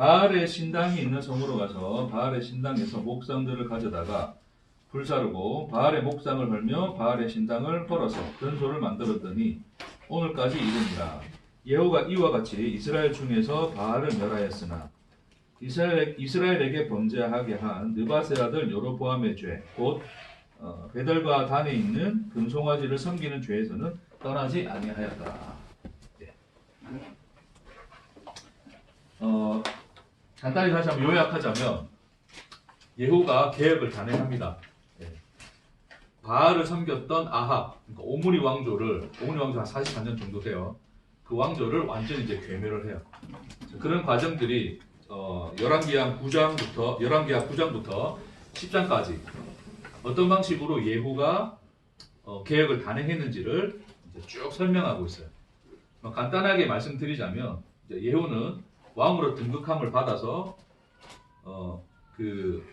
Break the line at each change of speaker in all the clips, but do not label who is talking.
바알의 신당이 있는 성으로 가서 바알의 신당에서 목상들을 가져다가 불사르고 바알의 목상을 헐며 바알의 신당을 헐어서 변소를 만들었더니 오늘까지 이르니라. 여호와가 이와 같이 이스라엘 중에서 바알을 멸하였으나 이스라엘에게 범죄하게 한 느바세 아들 여로보암의 죄, 곧 베델과 단에 있는 금송아지를 섬기는 죄에서는 떠나지 아니하였다. 예. 간단히 다시 한번 요약하자면 예후가 개혁을 단행합니다. 예. 바알을 섬겼던 아합, 그러니까 오므리 왕조가 한 44년 정도 돼요. 그 왕조를 완전히 이제 괴멸을 해요. 그런 과정들이 열왕기하 9장부터 10장까지 어떤 방식으로 예후가 개혁을 단행했는지를 이제 쭉 설명하고 있어요. 간단하게 말씀드리자면 이제 예후는 왕으로 등극함을 받아서 그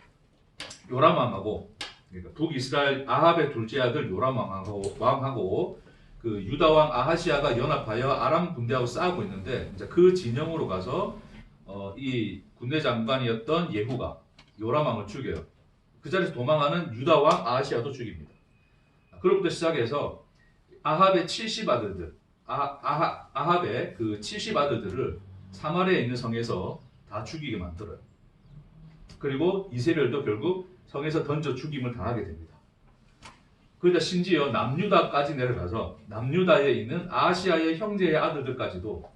요람 왕하고, 그러니까 북이스라엘 아합의 둘째 아들 요람 왕하고 그 유다 왕 아하시아가 연합하여 아람 군대하고 싸우고 있는데, 이제 그 진영으로 가서 이 군대 장관이었던 예후가 요람 왕을 죽여요. 그 자리에서 도망하는 유다 왕 아하시아도 죽입니다. 그로부터 시작해서 아합의 70아들들, 아합의 그 70아들들을 사마리아에 있는 성에서 다 죽이게 만들어요. 그리고 이세벨도 결국 성에서 던져 죽임을 당하게 됩니다. 그러다 심지어 남유다까지 내려가서 남유다에 있는 아시아의 형제의 아들들까지도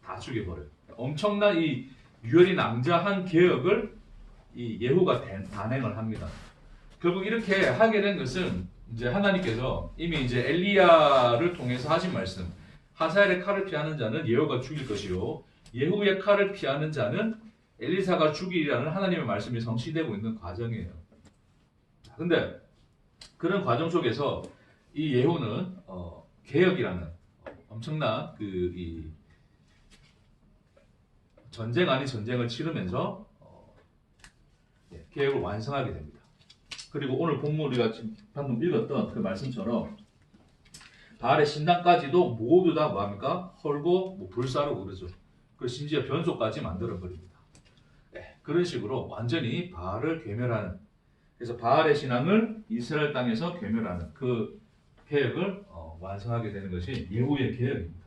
다 죽여버려요. 엄청난 이 유혈이 낭자한 개혁을 이 예후가 단행을 합니다. 결국 이렇게 하게 된 것은 이제 하나님께서 이미 이제 엘리야를 통해서 하신 말씀, 하사엘의 칼을 피하는 자는 예후가 죽일 것이요 예후의 칼을 피하는 자는 엘리사가 죽이리라는 하나님의 말씀이 성취되고 있는 과정이에요. 근데 그런 과정 속에서 이 예후는 개혁이라는 엄청난 이 전쟁 아닌 전쟁을 치르면서 개혁을 완성하게 됩니다. 그리고 오늘 본문 우리가 방금 읽었던 그 말씀처럼 바알의 신당까지도 모두 다 뭐합니까? 헐고 불사르고 그러죠. 그 심지어 변소까지 만들어 버립니다. 그런 식으로 완전히 바알을 괴멸하는, 그래서 바알의 신앙을 이스라엘 땅에서 괴멸하는 그 개혁을 완성하게 되는 것이 예후의 개혁입니다.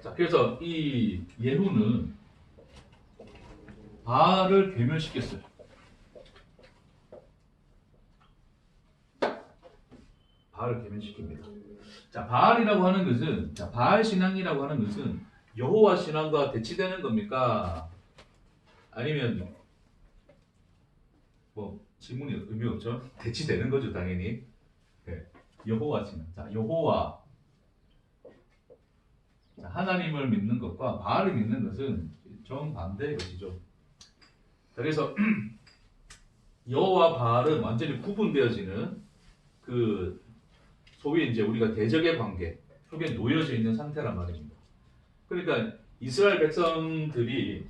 자, 그래서 이 예후는 바알을 괴멸시켰어요. 바알을 괴멸시킵니다. 자, 바알이라고 하는 것은, 바알 신앙이라고 하는 것은 여호와 신앙과 대치되는 겁니까? 아니면 뭐 질문이 의미 없죠? 대치되는 거죠, 당연히. 네. 여호와 신앙. 자, 여호와, 하나님을 믿는 것과 바알을 믿는 것은 정반대의 것이죠. 그래서 여호와 바알은 완전히 구분되어지는 그 소위 이제 우리가 대적의 관계 속에 놓여져 있는 상태란 말입니다. 그러니까 이스라엘 백성들이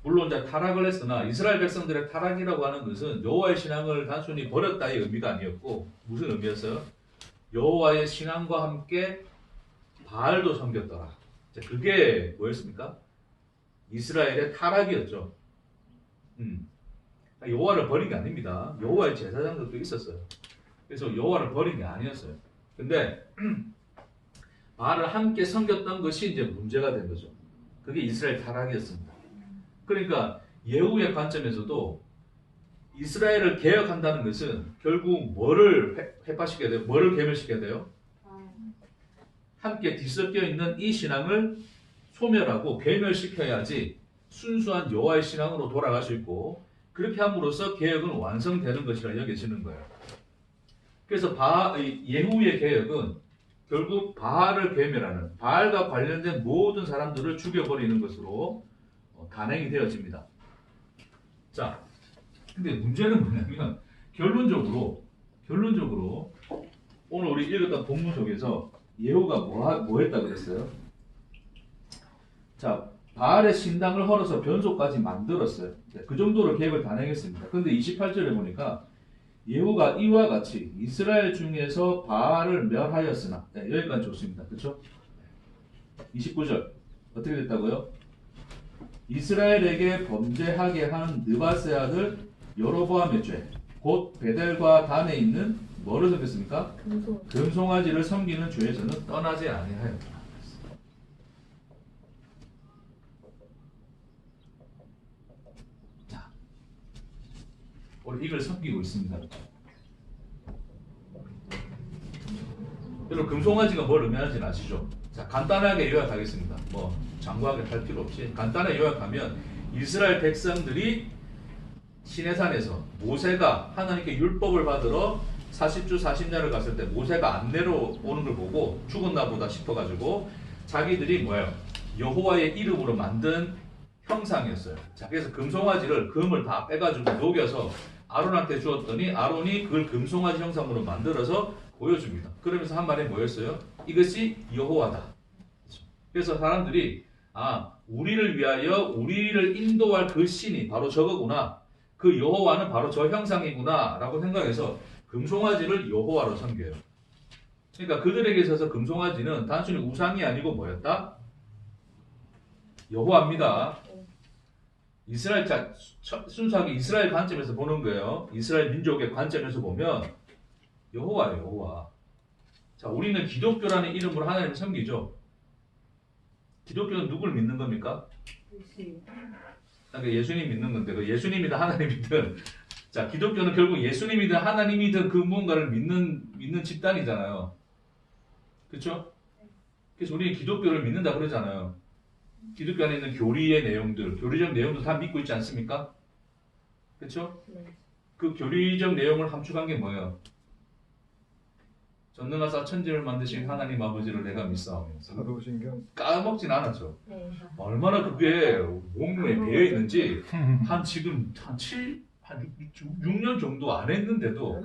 물론 이제 타락을 했으나 이스라엘 백성들의 타락이라고 하는 것은 여호와의 신앙을 단순히 버렸다의 의미가 아니었고, 무슨 의미였어요? 여호와의 신앙과 함께 바알도 섬겼더라. 그게 뭐였습니까? 이스라엘의 타락이었죠. 여호와를 버린 게 아닙니다. 여호와의 제사장들도 있었어요. 그래서 여호와를 버린 게 아니었어요. 근데 바알을 함께 섬겼던 것이 이제 문제가 된 거죠. 그게 이스라엘 타락이었습니다. 그러니까 예후의 관점에서도 이스라엘을 개혁한다는 것은 결국 뭐를 회파시켜야 돼요? 뭐를 괴멸시켜야 돼요? 함께 뒤섞여 있는 이 신앙을 소멸하고 괴멸시켜야지 순수한 여호와의 신앙으로 돌아갈 수 있고, 그렇게 함으로써 개혁은 완성되는 것이라 여겨지는 거예요. 그래서 예후의 개혁은 결국 바알을 괴멸하는, 바알과 관련된 모든 사람들을 죽여버리는 것으로 단행이 되어집니다. 자, 근데 문제는 뭐냐면 결론적으로 오늘 우리 읽었던 본문 속에서 예후가 뭐 했다 그랬어요? 자, 바알의 신당을 헐어서 변소까지 만들었어요. 그 정도로 계획을 단행했습니다. 그런데 28절에 보니까 예후가 이와 같이 이스라엘 중에서 바알을 멸하였으나, 네, 여기까지 좋습니다. 그렇죠? 29절 어떻게 됐다고요? 이스라엘에게 범죄하게 한 느바세 아들 여로보암의 죄, 곧 베델과 단에 있는 뭐를 섬겼습니까? 금송아지를 섬기는 죄에서는 떠나지 아니하였다. 자, 우리 이걸 섬기고 있습니다. 여러분 금송아지가 뭘 의미하는지 아시죠? 자, 간단하게 요약하겠습니다. 뭐 장구하게 할 필요 없이 간단하게 요약하면 이스라엘 백성들이 시내산에서 모세가 하나님께 율법을 받으러 40주 40야를 갔을 때 모세가 안 내려오는 걸 보고 죽었나 보다 싶어가지고 자기들이 뭐예요? 여호와의 이름으로 만든 형상이었어요. 자, 그래서 금송아지를 금을 다 빼가지고 녹여서 아론한테 주었더니 아론이 그걸 금송아지 형상으로 만들어서 보여줍니다. 그러면서 한 말이 뭐였어요? 이것이 여호와다. 그래서 사람들이 우리를 위하여 우리를 인도할 그 신이 바로 저거구나. 그 여호와는 바로 저 형상이구나 라고 생각해서 금송아지를 여호와로 섬겨요. 그러니까 그들에게 있어서 금송아지는 단순히 우상이 아니고 뭐였다? 여호와입니다. 이스라엘 순수하게 이스라엘 관점에서 보는 거예요. 이스라엘 민족의 관점에서 보면 여호와예요, 여호와. 자, 우리는 기독교라는 이름으로 하나님을 섬기죠. 기독교는 누굴 믿는 겁니까? 그러니까 예수님 믿는 건데 그 예수님이든 하나님이든 자, 기독교는 결국 예수님이든 하나님이든 그 무언가를 믿는 집단이잖아요. 그렇죠? 그래서 우리는 기독교를 믿는다 그러잖아요. 기독교 안에 있는 교리의 내용들, 교리적 내용도 다 믿고 있지 않습니까? 그렇죠? 그 교리적 내용을 함축한 게 뭐예요? 전능하사 천지를 만드신 하나님 아버지를 내가 믿사오며.
사도신경
까먹진 않았죠. 얼마나 그게 몸에 배어 있는지 지금 한 6년 정도 안 했는데도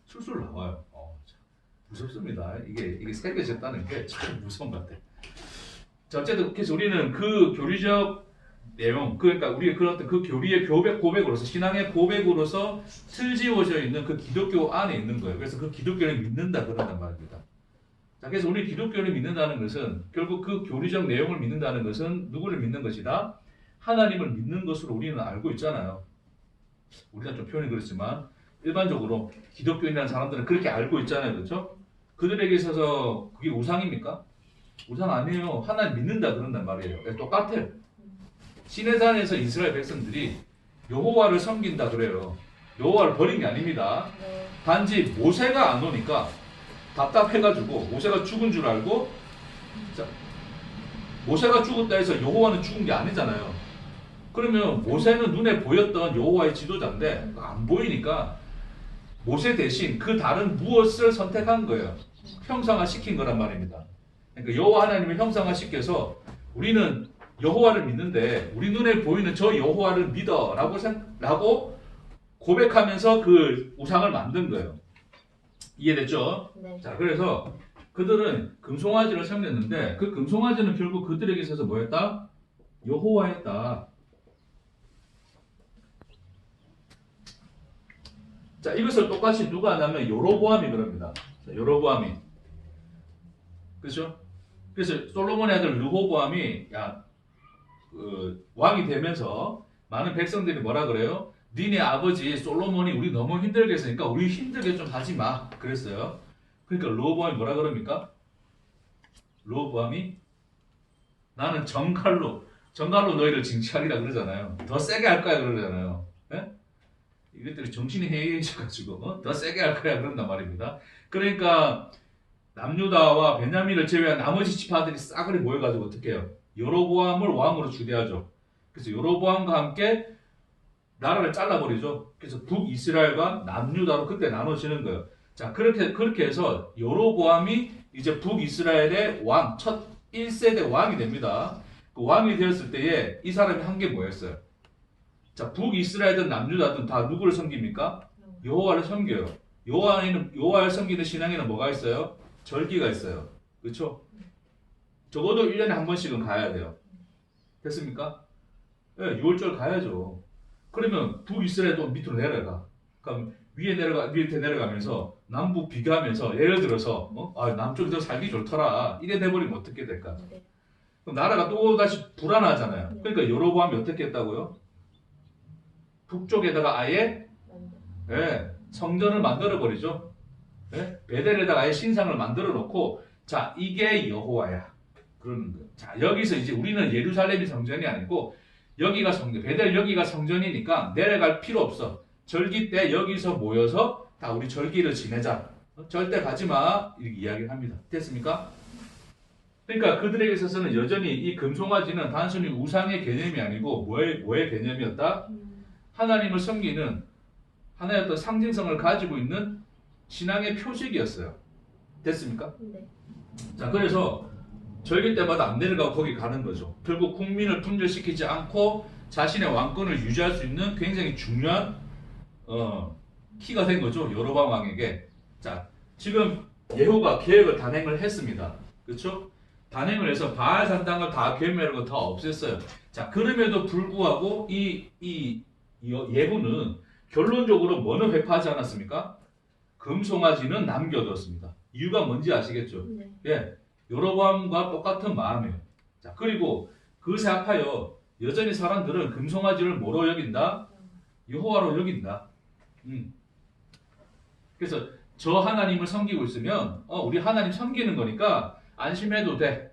술술 나와요. 참 무섭습니다. 이게 새겨졌다는 게 참 무서운 것 같아요. 자, 어쨌든 그래서 우리는 그 교리적 내용, 그러니까 우리의 그런 그 교리의 고백으로서 신앙의 고백으로서 틀지워져 있는 그 기독교 안에 있는 거예요. 그래서 그 기독교를 믿는다 그런단 말입니다. 자, 그래서 우리 기독교를 믿는다는 것은 결국 그 교리적 내용을 믿는다는 것은 누구를 믿는 것이다? 하나님을 믿는 것으로 우리는 알고 있잖아요. 우리가 좀 표현이 그렇지만 일반적으로 기독교인이라는 사람들은 그렇게 알고 있잖아요. 그렇죠? 그들에게 있어서 그게 우상입니까? 우상 아니에요. 하나님 믿는다 그런단 말이에요. 똑같아요. 시내산에서 이스라엘 백성들이 여호와를 섬긴다 그래요. 여호와를 버린 게 아닙니다. 단지 모세가 안 오니까 답답해가지고 모세가 죽은 줄 알고 자, 모세가 죽었다 해서 여호와는 죽은 게 아니잖아요. 그러면 모세는 눈에 보였던 여호와의 지도자인데 안 보이니까 모세 대신 그 다른 무엇을 선택한 거예요. 형상화시킨 거란 말입니다. 그러니까 여호와 하나님을 형상화시켜서 우리는 여호와를 믿는데 우리 눈에 보이는 저 여호와를 믿어 라고 고백하면서 그 우상을 만든 거예요. 이해됐죠?
네.
자, 그래서 그들은 금송아지를 섬겼는데 그 금송아지는 결국 그들에게 있어서 뭐였다? 여호와였다. 자, 이것을 똑같이 누가 하냐면 여로보암이 그럽니다. 자, 여로보암이. 그렇죠? 그래서 솔로몬의 아들 르호보암이 왕이 되면서 많은 백성들이 뭐라 그래요? 니네 아버지 솔로몬이 우리 너무 힘들게 했으니까 우리 힘들게 좀 하지 마. 그랬어요. 그러니까 르호보암이 뭐라 그럽니까? 르호보암이 나는 정갈로 너희를 징치하리라 그러잖아요. 더 세게 할 거야 그러잖아요. 예? 이것들이 정신이 해이해져가지고 더 세게 할 거야 그런단 말입니다. 그러니까 남유다와 베냐민을 제외한 나머지 지파들이 싸그리 모여가지고 어떻게 해요? 여로보암을 왕으로 주대하죠. 그래서 여로보암과 함께 나라를 잘라버리죠. 그래서 북이스라엘과 남유다로 그때 나눠지는 거예요. 자, 그렇게 해서 여로보암이 이제 북이스라엘의 왕, 첫 1세대 왕이 됩니다. 그 왕이 되었을 때에 이 사람이 한 게 뭐였어요? 자, 북이스라엘든 남유다든 다 누구를 섬깁니까? 여호와를 섬겨요. 여호와를 섬기는 신앙에는 뭐가 있어요? 절기가 있어요. 그렇죠? 적어도 1년에 한 번씩은 가야 돼요. 됐습니까? 예, 6월절 가야죠. 그러면 북이스라엘도 밑으로 내려가. 그럼 위에 내려가, 밑에 내려가면서 남북 비교하면서 예를 들어서 남쪽이 더 살기 좋더라. 이래 돼버리면 어떻게 될까?
네.
그럼 나라가 또 다시 불안하잖아요. 그러니까 여로보암이 어떻게 했다고요? 북쪽에다가 아예 성전을 만들어 버리죠. 예? 베델에다가 아예 신상을 만들어 놓고 자 이게 여호와야 그러는 거예요. 자 여기서 이제 우리는 예루살렘이 성전이 아니고 여기가 성전, 베델 여기가 성전이니까 내려갈 필요 없어. 절기 때 여기서 모여서 다 우리 절기를 지내자. 절대 가지 마 이렇게 이야기를 합니다. 됐습니까? 그러니까 그들에게 있어서는 여전히 이 금송아지는 단순히 우상의 개념이 아니고 뭐의 개념이었다? 하나님을 섬기는 하나의 어떤 상징성을 가지고 있는 신앙의 표식이었어요. 됐습니까?
네.
자, 그래서 절기 때마다 안 내려가고 거기 가는 거죠. 결국 국민을 분열시키지 않고 자신의 왕권을 유지할 수 있는 굉장히 중요한 키가 된 거죠. 여로보암 왕에게. 자, 지금 예후가 계획을 단행을 했습니다. 그렇죠? 단행을 해서 바알 산당을 다 괴멸하고 다 없앴어요. 자, 그럼에도 불구하고 이 예후는 결론적으로 뭐는 회파하지 않았습니까? 금송아지는 남겨뒀습니다. 이유가 뭔지 아시겠죠?
네.
예, 여로보암과 똑같은 마음이에요. 자, 그리고 그것에 합하여 여전히 사람들은 금송아지를 뭐로 여긴다? 여호와로 여긴다. 그래서 저 하나님을 섬기고 있으면 우리 하나님 섬기는 거니까 안심해도 돼.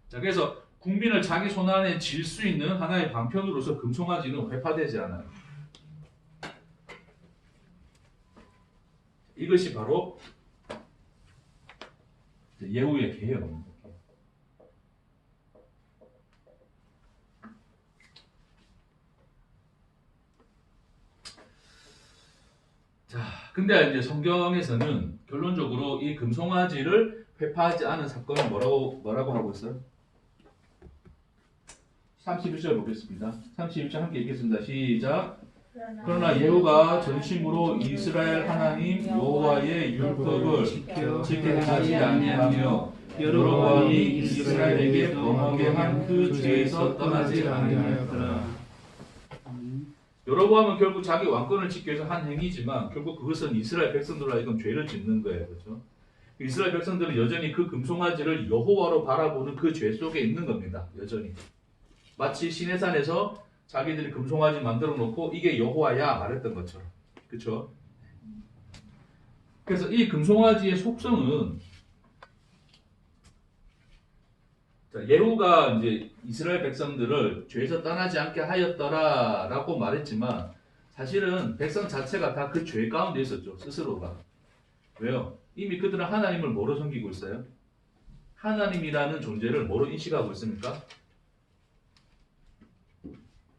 자, 그래서 국민을 자기 손 안에 쥘 수 있는 하나의 방편으로서 금송아지는 회파되지 않아요. 이것이 바로 예후의 계획입니다. 자, 근데 이제 성경에서는 결론적으로 이 금송아지를 회파하지 않은 사건을 뭐라고 하고 있어요? 31절 보겠습니다. 31절 함께 읽겠습니다. 시작. 그러나 예후가 전심으로 이스라엘 하나님 여호와의 율법을 지켜 행하지 아니하며 여로보암이 이스라엘에게 범하게 한 그 죄에서 떠나지 아니하였더라. 여로보암은 결국 자기 왕권을 지키기 위해서 한 행위지만 결국 그것은 이스라엘 백성들로 하여금 죄를 짓는 거예요. 그렇죠? 이스라엘 백성들은 여전히 그 금송아지를 여호와로 바라보는 그 죄 속에 있는 겁니다. 여전히. 마치 시내산에서 자기들이 금송아지 만들어 놓고 이게 여호와야 말했던 것처럼. 그렇죠? 그래서 이 금송아지의 속성은 예후가 이제 이스라엘 백성들을 죄에서 떠나지 않게 하였더라라고 말했지만 사실은 백성 자체가 다 그 죄 가운데 있었죠. 스스로가. 왜요? 이미 그들은 하나님을 뭐로 섬기고 있어요? 하나님이라는 존재를 뭐로 인식하고 있습니까?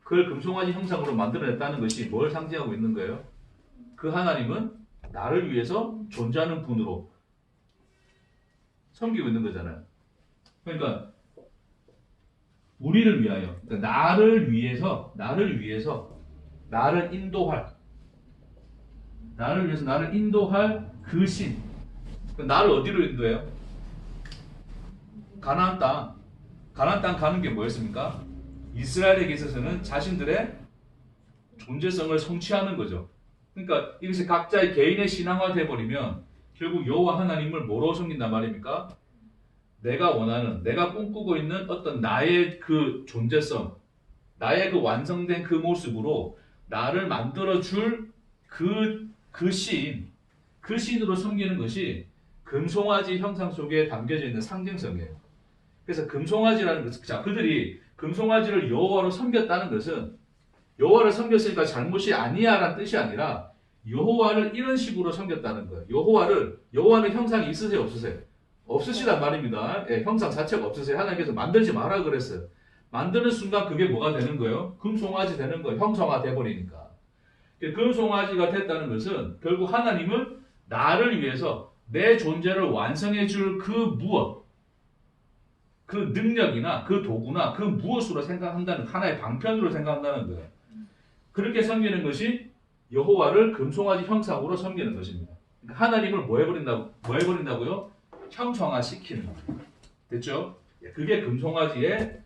그걸 금송아지 형상으로 만들어냈다는 것이 뭘 상징하고 있는 거예요? 그 하나님은 나를 위해서 존재하는 분으로 섬기고 있는 거잖아요. 그러니까 우리를 위하여, 그러니까 나를 위해서 나를 인도할 그 신. 그러니까 나를 어디로 인도해요? 가나안 땅 가는 게 뭐였습니까? 이스라엘에게 있어서는 자신들의 존재성을 성취하는 거죠. 그러니까 이것이 각자의 개인의 신앙화 되어버리면 결국 여호와 하나님을 뭐로 섬긴단 말입니까? 내가 원하는, 내가 꿈꾸고 있는 어떤 나의 그 존재성, 나의 그 완성된 그 모습으로 나를 만들어줄 그 신으로 섬기는 것이 금송아지 형상 속에 담겨져 있는 상징성이에요. 그래서 금송아지라는 것은, 자, 그들이 금송아지를 여호와로 섬겼다는 것은 여호와를 섬겼으니까 잘못이 아니야라는 뜻이 아니라 여호와를 이런 식으로 섬겼다는 거예요. 여호와는 형상이 있으세요, 없으세요? 없으시단 말입니다. 예, 형상 자체가 없으세요. 하나님께서 만들지 마라 그랬어요. 만드는 순간 그게 뭐가 되는 거예요? 금송아지 되는 거예요. 형성화 돼버리니까. 금송아지가 됐다는 것은 결국 하나님은 나를 위해서 내 존재를 완성해 줄 그 무엇, 그 능력이나 그 도구나 그 무엇으로 생각한다는, 하나의 방편으로 생각한다는 거예요. 그렇게 섬기는 것이 여호와를 금송아지 형상으로 섬기는 것입니다. 그러니까 하나님을 뭐 해버린다고요? 형성화시키는 거예요. 됐죠? 그게 금송아지의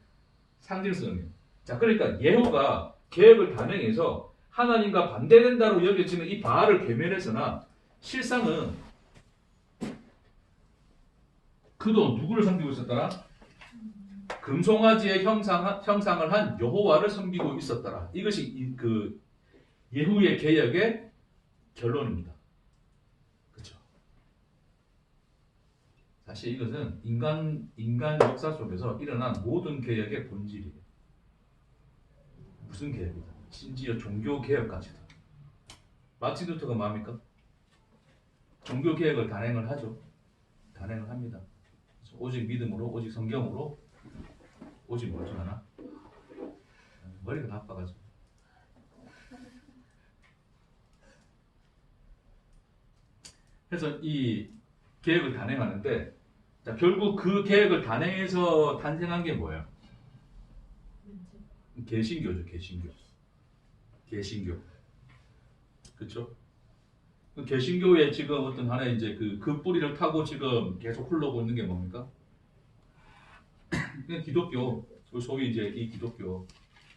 상징성이에요. 자, 그러니까 예후가 개혁을 단행해서 하나님과 반대된다고 여겨지는 이 바알을 괴멸해서나 실상은 그도 누구를 섬기고 있었더라? 금송아지의 형상을 한 여호와를 섬기고 있었더라. 이것이 그 예후의 개혁의 결론입니다. 그렇죠? 사실 이것은 인간 역사 속에서 일어난 모든 개혁의 본질이에요. 무슨 개혁이다? 심지어 종교 개혁까지도. 마틴 루터가 뭐합니까? 종교 개혁을 단행을 하죠. 단행을 합니다. 오직 믿음으로, 오직 성경으로, 오직 뭐지 하나? 머리가 나빠가지고. 그래서 이 개혁을 단행하는데, 자, 결국 그 개혁을 단행해서 탄생한 게 뭐예요? 개신교죠, 개신교. 개신교. 그렇죠? 개신교의 지금 어떤 하나의 이제 그 뿌리를 타고 지금 계속 흘러오고 있는 게 뭡니까? 그냥 기독교, 소위 이제 이 기독교,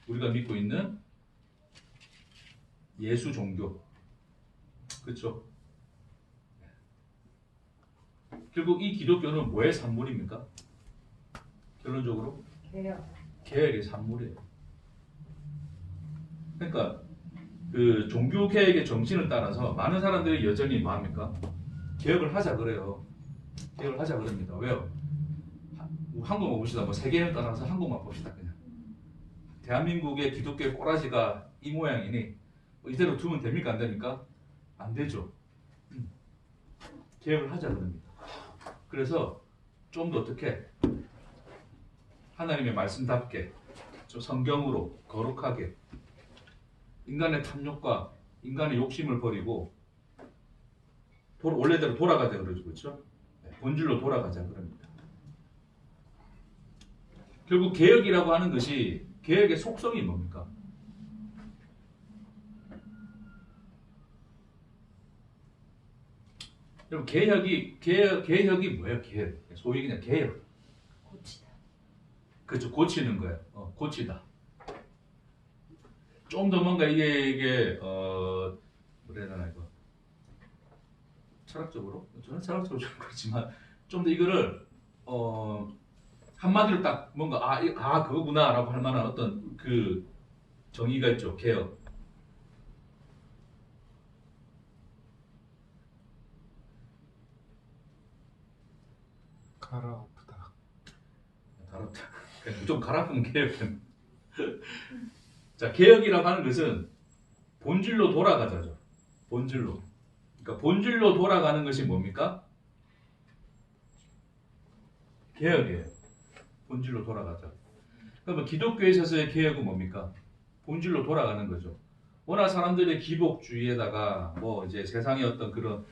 우리가 믿고 있는 예수 종교. 그렇죠? 결국 이 기독교는 뭐의 산물입니까? 결론적으로? 개혁의 산물이에요. 그러니까 그 종교 개혁의 정신을 따라서 많은 사람들이 여전히 뭐합니까? 개혁을 하자 그래요. 개혁을 하자 그럽니다. 왜요? 한국만 봅시다. 뭐 세계를 따라서 한국만 봅시다. 그냥 대한민국의 기독교의 꼬라지가 이 모양이니 뭐 이대로 두면 됩니까? 안 됩니까? 안 되죠. 개혁을 하자 그럽니다. 그래서 좀 더 어떻게 하나님의 말씀답게 좀 성경으로 거룩하게 인간의 탐욕과 인간의 욕심을 버리고 원래대로 돌아가자 그러죠. 그렇죠? 본질로 돌아가자 그럽니다. 결국 개혁이라고 하는 것이 개혁의 속성이 뭡니까? 여러분 개혁이 뭐예요? 개혁. 소위 그냥 개혁.
고치다.
그렇죠. 고치는 거예요. 고치다. 좀 더 뭔가 이게 뭐라 해야 되나 이거 철학적으로 저는 철학적으로 좀 그렇지만 좀 더 이거를 한마디로 딱 뭔가 그거구나라고 할 만한 어떤 그 정의가 있죠. 개혁.
가라 아프다.
다뤘다. 좀 갈아엎으면 개혁은. 자, 개혁이라고 하는 것은 본질로 돌아가자죠. 본질로. 그러니까 본질로 돌아가는 것이 뭡니까? 개혁이에요. 본질로 돌아가자. 그러면 기독교에 있어서의 개혁은 뭡니까? 본질로 돌아가는 거죠. 워낙 사람들의 기복주의에다가 뭐 이제 세상의 어떤 그런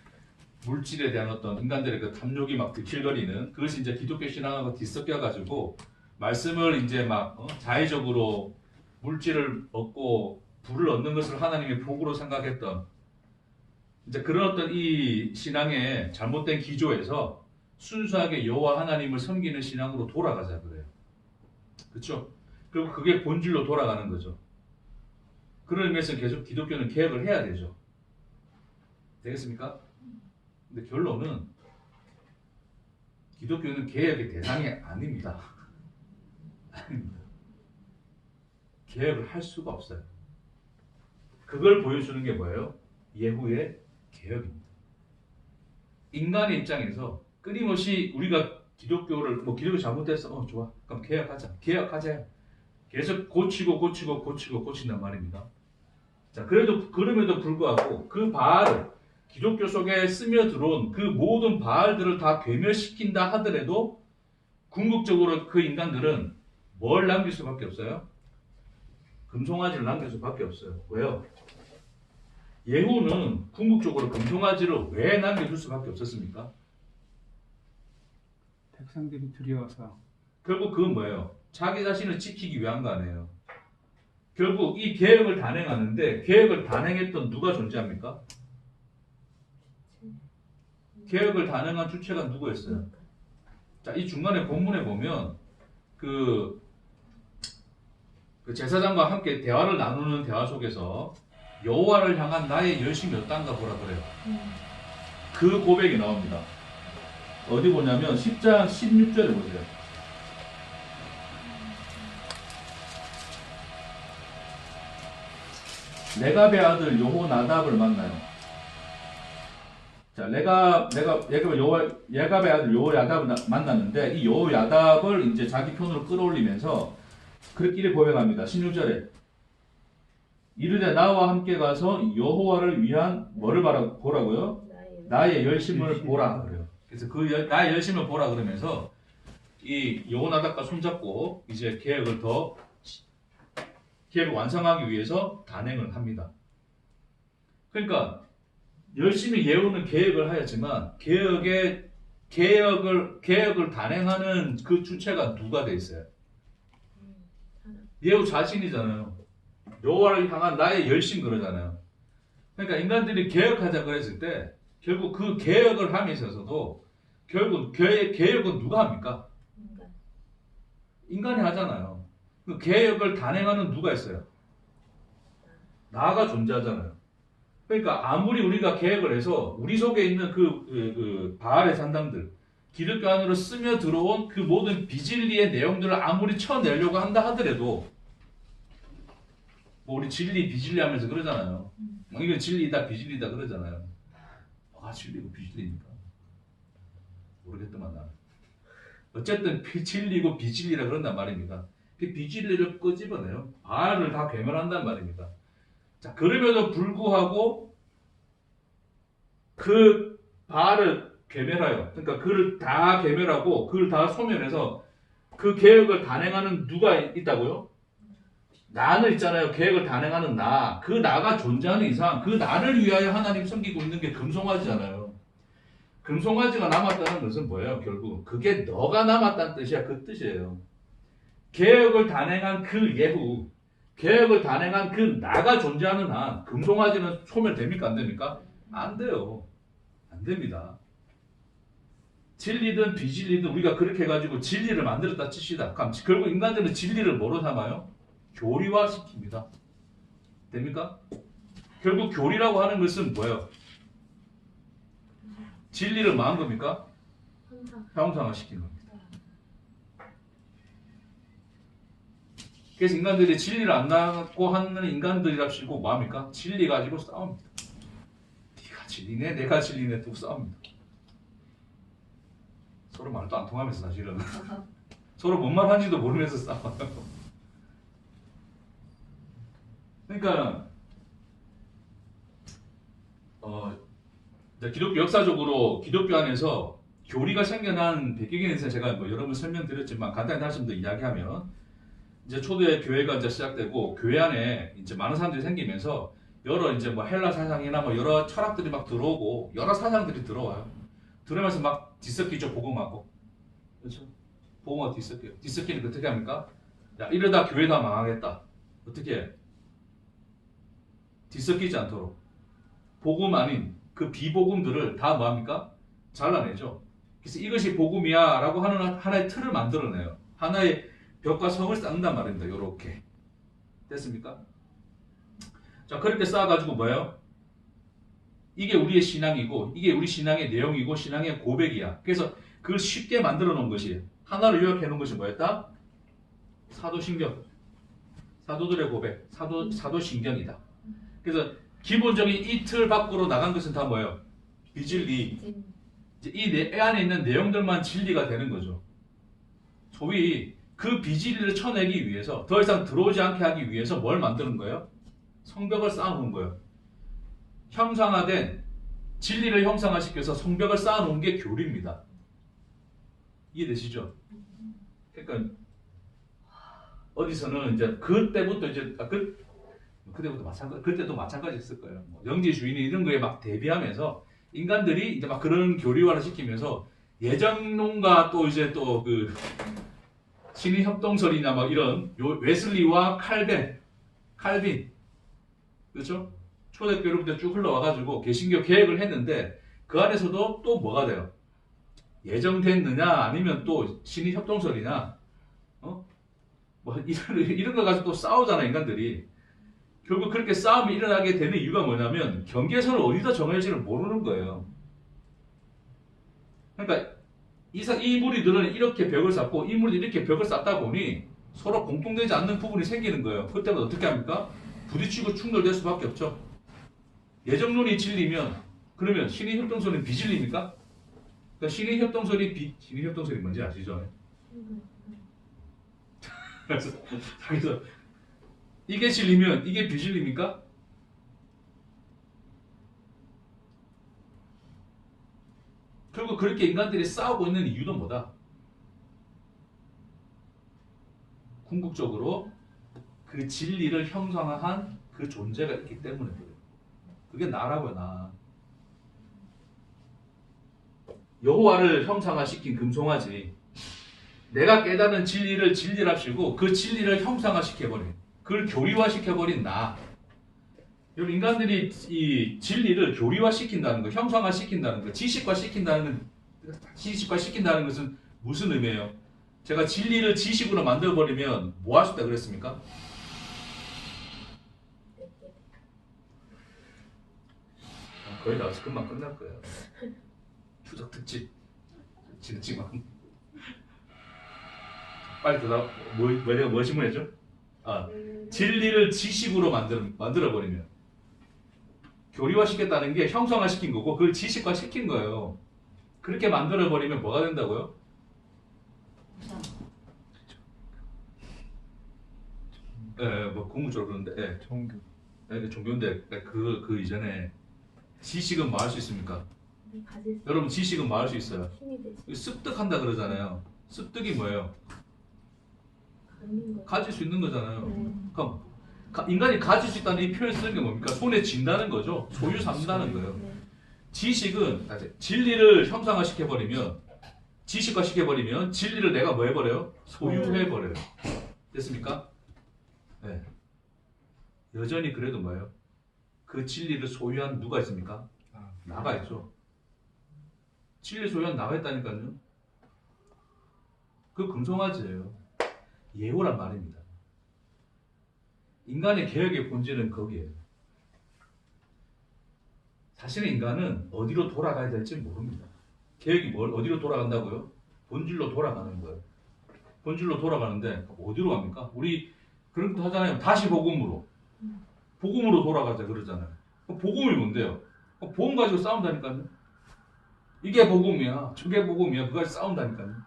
물질에 대한 어떤 인간들의 그 탐욕이 막 들킬거리는 그것이 이제 기독교 신앙하고 뒤섞여가지고 말씀을 이제 막 자의적으로 물질을 얻고 부를 얻는 것을 하나님의 복으로 생각했던 이제 그런 어떤 이 신앙의 잘못된 기조에서 순수하게 여호와 하나님을 섬기는 신앙으로 돌아가자 그래요. 그렇죠? 그리고 그게 본질로 돌아가는 거죠. 그런 의미에서 계속 기독교는 개혁을 해야 되죠. 되겠습니까? 근데 결론은 기독교는 개혁의 대상이 아닙니다. 아닙니다. 개혁을 할 수가 없어요. 그걸 보여주는 게 뭐예요? 예후의 개혁입니다. 인간의 입장에서 끊임없이 우리가 기독교를 기독교 잘못됐어. 좋아. 그럼 개혁하자. 계속 고친단 말입니다. 자, 그럼에도 불구하고 그 바알을 기독교 속에 스며들어온 그 모든 바알들을 다 괴멸시킨다 하더라도 궁극적으로 그 인간들은 뭘 남길 수밖에 없어요? 금송아지를 남길 수밖에 없어요. 왜요? 예후는 궁극적으로 금송아지를 왜 남겨줄 수밖에 없었습니까?
백성들이 두려워서.
결국 그건 뭐예요? 자기 자신을 지키기 위한 거 아니에요. 결국 이 개혁을 단행하는데 개혁을 단행했던 누가 존재합니까? 개혁을 단행한 주체가 누구였어요? 자, 이 중간에 본문에 보면 그 그 제사장과 함께 대화를 나누는 대화 속에서 여호와를 향한 나의 열심이 어떤가 보라 그래요. 그 고백이 나옵니다. 어디 보냐면 10장 16절에 보세요. 레갑의 아들 여호나답을 만나요. 자, 레갑의 아들 여호야답을 만났는데 이 여호야답을 이제 자기 편으로 끌어올리면서 그렇게 고백합니다. 16절에 이르되 나와 함께 가서 여호와를 위한 뭐를 보라고요? 나의 열심을 보라 그래요. 그래서 나의 열심을 보라 그러면서 이 여호나답과 손잡고 이제 계획을 완성하기 위해서 단행을 합니다. 그러니까 열심히 예우는 계획을 하였지만 계획을 단행하는 그 주체가 누가 돼 있어요? 예우 자신이잖아요. 여호와를 향한 나의 열심 그러잖아요. 그러니까 인간들이 계획하자 그랬을 때 결국 그 계획을 함에 있어서도 결국 계획은 누가 합니까? 인간이 하잖아요. 그 계획을 단행하는 누가 있어요? 나가 존재하잖아요. 그러니까 아무리 우리가 계획을 해서 우리 속에 있는 그 바알의 산당들, 기독교 안으로 스며 들어온 그 모든 비진리의 내용들을 아무리 쳐내려고 한다 하더라도 뭐 우리 진리 비진리 하면서 그러잖아요. 이건 진리다 비진리다 그러잖아요. 아 진리고 비진리니까 모르겠더만 나는. 어쨌든 진리고 비진리라 그런단 말입니다. 그 비진리를 끄집어내요. 바알을 다 괴멸한단 말입니다. 자, 그럼에도 불구하고 그 바알을 괴멸하여, 그러니까 그를 다 괴멸하고 그를 다 소멸해서 그 계획을 단행하는 누가 있다고요? 나는 있잖아요. 계획을 단행하는 나. 그 나가 존재하는 이상 그 나를 위하여 하나님 섬기고 있는 게 금송아지잖아요. 금송아지가 남았다는 것은 뭐예요? 결국 그게 너가 남았다는 뜻이야. 그 뜻이에요. 계획을 단행한 그 예후, 계획을 단행한 그 나가 존재하는 한 금송아지는 소멸됩니까? 안 됩니까? 안 돼요. 안 됩니다. 진리든 비진리든 우리가 그렇게 해가지고 진리를 만들었다 칩시다. 그럼 결국 인간들은 진리를 뭐로 삼아요? 교리화 시킵니다. 됩니까? 결국 교리라고 하는 것은 뭐예요? 진리를 뭐 한 겁니까? 형상화 시키는 겁니다. 그래서 인간들이 진리를 안 낳고 하는 인간들이랍시고 뭐합니까? 진리 가지고 싸웁니다. 네가 진리네 내가 진리네 또 싸웁니다. 서로 말도 안 통하면서 사실은 서로 뭔 말 하는지도 모르면서 싸워요. 그러니까 기독교 역사적으로 기독교 안에서 교리가 생겨난 배경에 대해서 제가 뭐 여러 번 설명드렸지만 간단히 다시 좀 더 이야기하면 이제 초대 교회가 이제 시작되고 교회 안에 이제 많은 사람들이 생기면서 여러 이제 뭐 헬라 사상이나 뭐 여러 철학들이 막 들어오고 여러 사상들이 들어와요. 들어오면서 막 뒤섞이죠. 복음하고. 그렇죠? 복음하고 뒤섞여요. 뒤섞이니까 어떻게 합니까? 야, 이러다 교회 다 망하겠다. 어떻게 해? 뒤섞이지 않도록 복음 아닌 그 비복음들을 다 뭐합니까? 잘라내죠. 그래서 이것이 복음이야 라고 하는 하나의 틀을 만들어내요. 하나의 벽과 성을 쌓는단 말입니다. 이렇게 됐습니까? 자, 그렇게 쌓아가지고 뭐예요? 이게 우리의 신앙이고 이게 우리 신앙의 내용이고 신앙의 고백이야. 그래서 그걸 쉽게 만들어 놓은 것이 하나로 요약해 놓은 것이 뭐였다? 사도신경. 사도들의 고백. 사도신경이다. 그래서 기본적인 이 틀 밖으로 나간 것은 다 뭐예요? 비진리. 이제 이 안에 있는 내용들만 진리가 되는 거죠. 소위 그 비진리를 쳐내기 위해서 더 이상 들어오지 않게 하기 위해서 뭘 만드는 거예요? 성벽을 쌓아놓은 거예요. 형상화된 진리를 형상화시켜서 성벽을 쌓아놓은 게 교리입니다. 이해되시죠? 그러니까 어디서는 이제 그때부터 이제 그때부터 마찬가지, 그때도 마찬가지였을 거예요. 뭐 영지주의는 이런 거에 막 대비하면서 인간들이 이제 막 그런 교리화를 시키면서 예정론과 또 이제 또 그 신의 협동설이나 막 이런 웨슬리와 칼빈, 그렇죠? 초대교회로부터 쭉 흘러와가지고 개신교 개혁을 했는데 그 안에서도 또 뭐가 돼요? 예정됐느냐 아니면 또 신의 협동설이냐, 뭐 이런 거 가지고 또 싸우잖아 인간들이. 결국 그렇게 싸움이 일어나게 되는 이유가 뭐냐면 경계선을 어디다 정할지를 모르는 거예요. 그러니까 이 무리들은 이렇게 벽을 쌓고 이 무리들이 이렇게 벽을 쌓다 보니 서로 공통되지 않는 부분이 생기는 거예요. 그때부터 어떻게 합니까? 부딪히고 충돌될 수밖에 없죠. 예정론이 진리면 그러면 신의 협동선은 비진리입니까? 그러니까 신의 협동선이 뭔지 아시죠? 그래서 이게 진리면 이게 비진리입니까? 결국 그렇게 인간들이 싸우고 있는 이유는 뭐다? 궁극적으로 그 진리를 형성한 그 존재가 있기 때문에 그래요. 그게 나라고요, 나. 여호와를 형상화시킨 금송아지. 내가 깨달은 진리를 진리랍시고 그 진리를 형상화시켜버린, 그걸 교리화시켜버린 나. 여러분 인간들이 이 진리를 교리화시킨다는 거, 형상화시킨다는 거, 지식화시킨다는 것은 무슨 의미예요? 제가 진리를 지식으로 만들어버리면 뭐 할 수 있다 그랬습니까? 거의 다 금방 끝날 거예요. 추석 특집 지금 빨리 대답. 내가 뭐 질문했죠? 진리를 지식으로 만들어버리면 교리화시켰다는 게 형성화시킨 거고 그걸 지식화시킨 거예요. 그렇게 만들어버리면 뭐가 된다고요? 뭐 궁극적으로 그러는데,
종교.
종교인데 그 이전에 지식은 뭐 할 수 있습니까? 여러분 지식은 뭐 할 수 있어요? 습득한다 그러잖아요. 습득이 뭐예요? 가질 수 있는 거잖아요. 그럼 인간이 가질 수 있다는 이 표현 쓰는 게 뭡니까? 손에 쥔다는 거죠. 소유 삼다는 거예요. 지식은 진리를 형상화시켜버리면, 지식화시켜버리면 진리를 내가 뭐 해버려요? 소유해버려요. 됐습니까? 네. 여전히 그래도 뭐예요? 그 진리를 소유한 누가 있습니까? 나가 있죠. 진리 소유한 나가 있다니까요. 그 금송아지예요. 예호란 말입니다. 인간의 개혁의 본질은 거기에요. 사실은 인간은 어디로 돌아가야 될지 모릅니다. 개혁이 어디로 돌아간다고요? 본질로 돌아가는 거예요. 본질로 돌아가는데 어디로 갑니까? 우리 그런 것도 하잖아요. 다시 복음으로. 복음으로 돌아가자 그러잖아요. 복음이 뭔데요? 복음 가지고 싸운다니까요. 이게 복음이야. 저게 복음이야. 그거 가지고 싸운다니까요.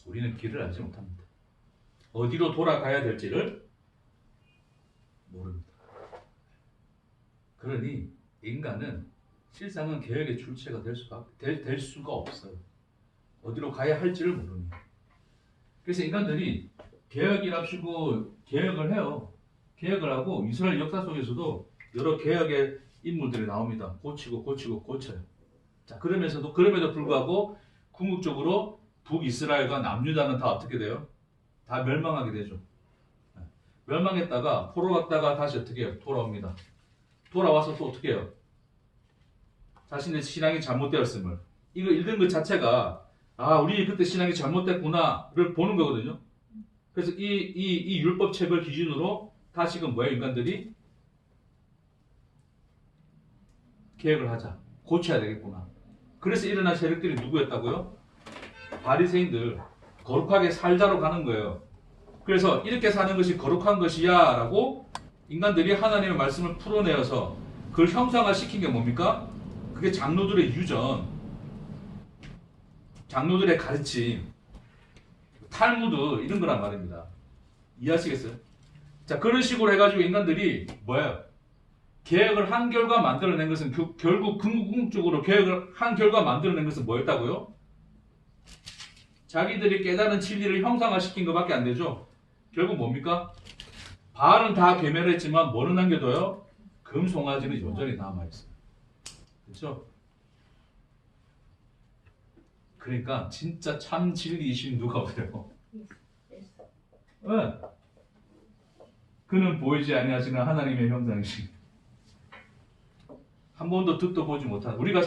우리는 길을 알지 못합니다. 어디로 돌아가야 될지를 모릅니다. 그러니 인간은 실상은 개혁의 주체가 될 수가 없어요. 어디로 가야 할지를 모릅니다. 그래서 인간들이 개혁이랍시고 개혁을 해요. 개혁을 하고 이스라엘 역사 속에서도 여러 개혁의 인물들이 나옵니다. 고쳐요. 자, 그럼에도 불구하고 궁극적으로 북이스라엘과 남유다는 다 어떻게 돼요? 다 멸망하게 되죠. 멸망했다가 포로 갔다가 다시 어떻게 해요? 돌아옵니다. 돌아와서 또 어떻게 해요? 자신의 신앙이 잘못되었음을, 이거 읽은 것 자체가 우리 그때 신앙이 잘못됐구나를 보는 거거든요. 그래서 이 율법책을 기준으로 다시금 뭐예요? 인간들이 개혁을 하자, 고쳐야 되겠구나. 그래서 일어난 세력들이 누구였다고요? 바리새인들. 거룩하게 살자로 가는 거예요. 그래서 이렇게 사는 것이 거룩한 것이야 라고 인간들이 하나님의 말씀을 풀어내어서 그걸 형상화시킨 게 뭡니까? 그게 장로들의 유전, 장로들의 가르침, 탈무드 이런 거란 말입니다. 이해하시겠어요? 자, 그런 식으로 해가지고 인간들이 뭐예요? 개혁을 한 결과 만들어낸 것은 결국 궁극적으로 개혁을 한 결과 만들어낸 것은 뭐였다고요? 자기들이 깨달은 진리를 형상화시킨 것밖에 안 되죠. 결국 뭡니까? 바알은 다 괴멸했지만 뭐는 남겨둬요? 금송아지는 여전히 남아있어요. 그렇죠? 그러니까 진짜 참 진리이신 누가 오세요?
예수.
왜? 그는 보이지 아니하시는 하나님의 형상이신. 한 번도 듣도 보지 못한 우리가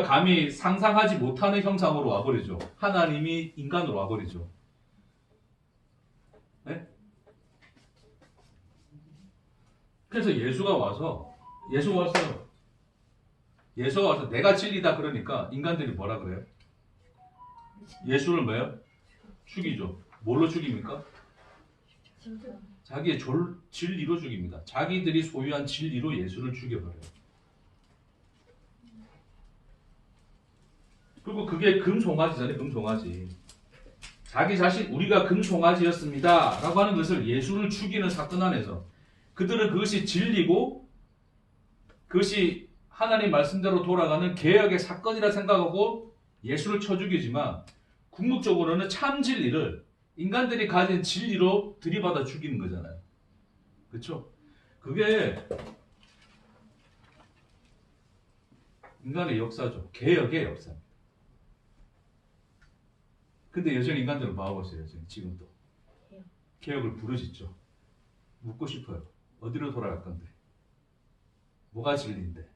감히 상상하지 못하는 형상으로 와버리죠. 하나님이 인간으로 와버리죠. 네? 그래서 예수가 와서 내가 진리다 그러니까 인간들이 뭐라 그래요? 예수를 뭐예요? 죽이죠. 뭘로 죽입니까? 자기의 진리로 죽입니다. 자기들이 소유한 진리로 예수를 죽여버려요. 그리고 그게 금송아지잖아요. 금송아지. 자기 자신 우리가 금송아지였습니다 라고 하는 것을 예수를 죽이는 사건 안에서 그들은 그것이 진리고 그것이 하나님 말씀대로 돌아가는 개혁의 사건이라 생각하고 예수를 쳐 죽이지만 궁극적으로는 참 진리를 인간들이 가진 진리로 들이받아 죽이는 거잖아요. 그렇죠? 그게 인간의 역사죠. 개혁의 역사입니다. 근데 여전히 인간들은 뭐하고 있어요? 지금도 개혁을 부르짖죠. 묻고 싶어요. 어디로 돌아갈 건데? 뭐가 진리인데?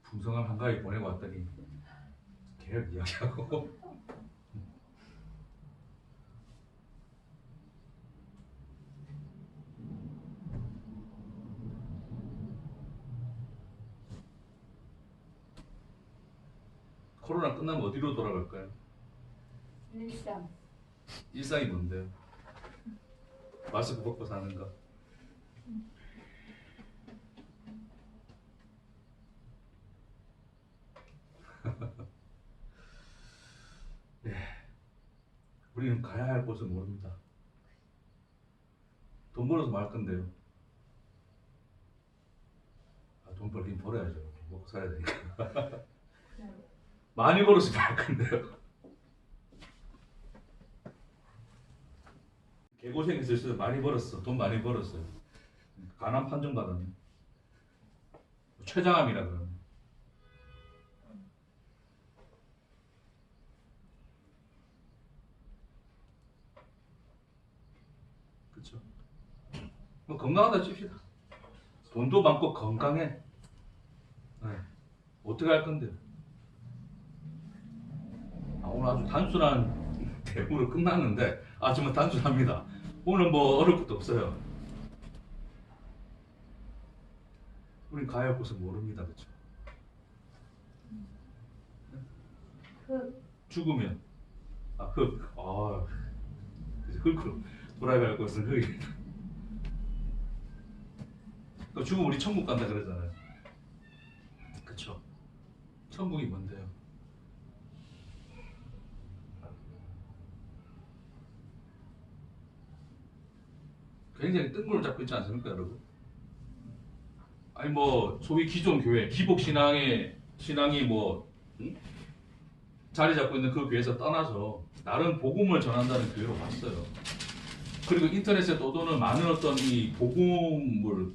풍성한 한가위 보내고 왔더니 개혁 이야기하고 코로나 끝나면 어디로 돌아갈까요?
일상.
일상이 뭔데요? 마스크 벗고 사는 거. 네. 우리는 가야 할 곳을 모릅니다. 돈 벌어서 말 건데요. 돈 벌긴 벌어야죠. 먹고 살아야 되니까. 많이 벌어서 말 건데요. 개고생했을 때 많이 벌었어. 돈 많이 벌었어요. 가난 판정 받았네. 최장암이라 그러네. 그렇죠. 뭐 건강하다 칩시다. 돈도 많고 건강해. 네. 어떻게 할 건데요? 오늘 아주 단순한 대우로 끝났는데 정말 단순합니다. 오늘 뭐 어려울 것도 없어요. 우린 가야 할 곳을 모릅니다. 그렇죠? 죽으면 흙. 흙으로 돌아갈 곳은 흙이다. 죽으면 우리 천국 간다 그러잖아요. 그렇죠? 천국이 뭔데요? 굉장히 뜬구를 잡고 있지 않습니까, 여러분? 아니 뭐 소위 기존 교회, 기복 신앙이 뭐 자리 잡고 있는 그 교회에서 떠나서 나름 복음을 전한다는 교회로 왔어요. 그리고 인터넷에 떠도는 많은 어떤 이 복음을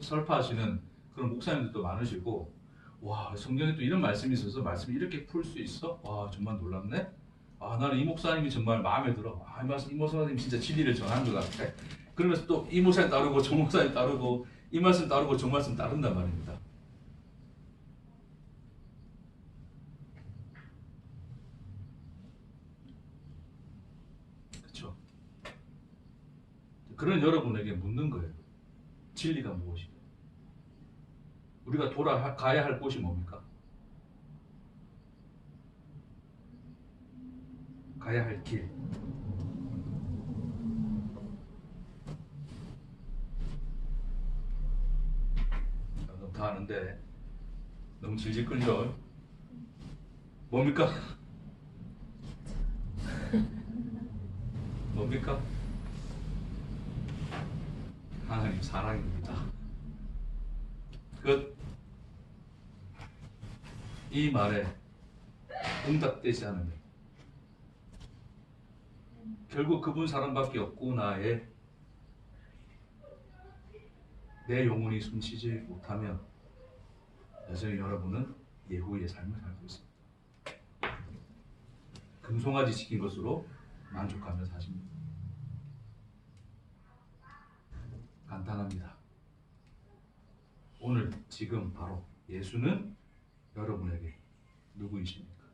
설파하시는 그런 목사님들도 많으시고, 와 성경에 또 이런 말씀이 있어서 말씀을 이렇게 풀 수 있어? 와 정말 놀랍네. 나는 이 목사님이 정말 마음에 들어. 이 목사님 진짜 진리를 전한 것 같아. 그러면서 또 이 목사님 따르고 저 목사님 따르고 이 말씀 따르고 저 말씀 따른단 말입니다. 그렇죠? 그런 여러분에게 묻는 거예요. 진리가 무엇이냐? 우리가 돌아가야 할 곳이 뭡니까? 가야 할 길. 너무 다 아는데 너무 질질 끌려. 뭡니까? 뭡니까? 하나님 사랑입니다. 끝. 이 말에 응답되지 않으면 결국 그분 사랑밖에 없구나에 내 영혼이 숨쉬지 못하면 여전히 여러분은 예후의 삶을 살고 있습니다. 금송아지 지킨 것으로 만족하며 사십니다. 간단합니다. 오늘 지금 바로 예수는 여러분에게 누구이십니까?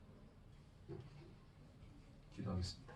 기도하겠습니다.